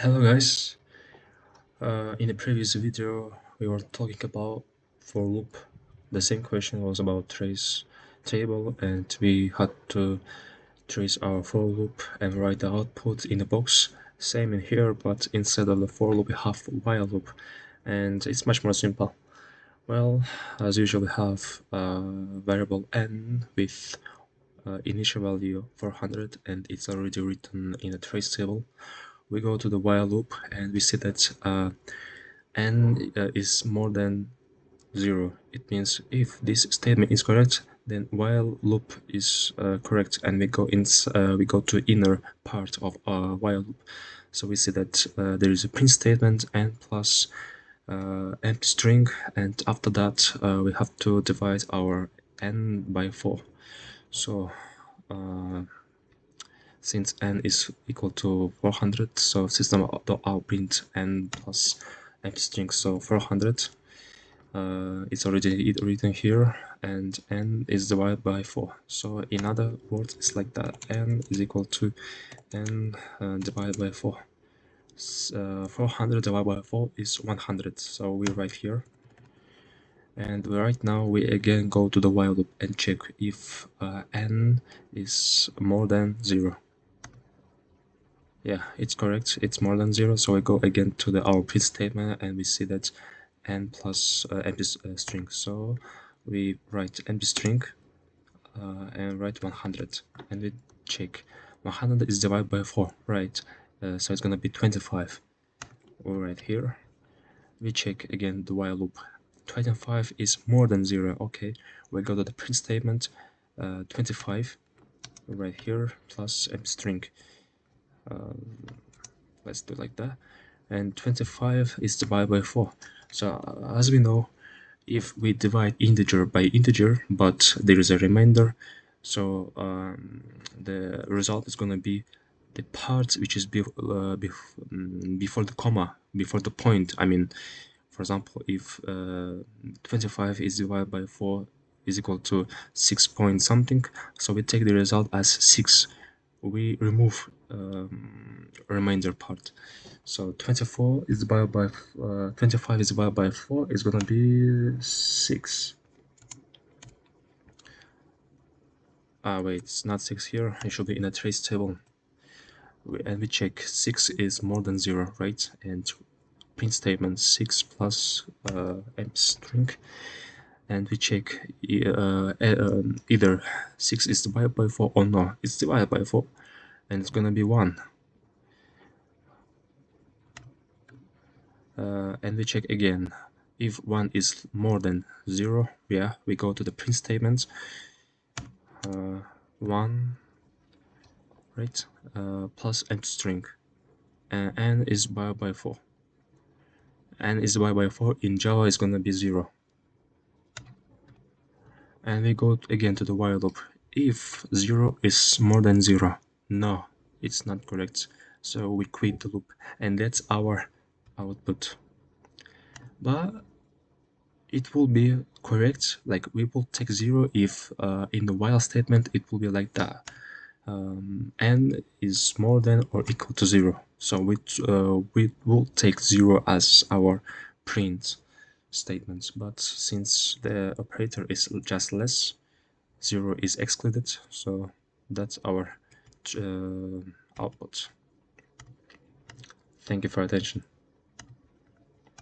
Hello guys, in the previous video we were talking about for loop. The same question was about trace table, and we had to trace our for loop and write the output in the box. Same in here, but instead of the for loop we have while loop, and it's much more simple. Well, as usual we have a variable n with initial value 400, and it's already written in a trace table. We go to the while loop and we see that n is more than 0. It means if this statement is correct, then while loop is correct, and we go to inner part of our while loop. So we see that there is a print statement n plus empty string, and after that we have to divide our n by 4. So since n is equal to 400, so system.out print n plus empty string, so 400. It's already written here, and n is divided by 4. So in other words, it's like that: n is equal to n divided by 4. 400 divided by 4 is 100. So we write here, and right now we again go to the while loop and check if n is more than 0. Yeah, it's correct. It's more than 0. So we go again to our print statement, and we see that n plus empty string. So we write empty string and write 100, and we check 100 is divided by 4, right? So it's gonna be 25. Right here we check again the while loop. 25 is more than 0. Okay, we go to the print statement. 25 right here plus empty string. Let's do it like that, and 25 is divided by 4. So as we know, if we divide integer by integer but there is a remainder, so the result is going to be the part which is before the comma, before the point. I mean, for example, if 25 is divided by 4 is equal to 6 point something, so we take the result as 6. We remove remainder part. So 24 is divided by 25 is divided by 4 is gonna be 6. Wait, it's not 6 here. It should be in a trace table. And we check 6 is more than 0, right? And print statement 6 plus empty string, and we check either 6 is divided by 4 or no, it's divided by 4, and it's gonna be 1. And we check again if 1 is more than 0. Yeah, we go to the print statement. 1, right, plus empty string, and n is divided by 4. N is divided by 4 in Java is gonna be 0. And we go again to the while loop. If 0 is more than 0, no, it's not correct. So we quit the loop, and that's our output. But it will be correct, like we will take 0 if in the while statement it will be like that. N is more than or equal to 0. So we will take 0 as our print statements, but since the operator is just less, 0 is excluded, so that's our output. Thank you for attention.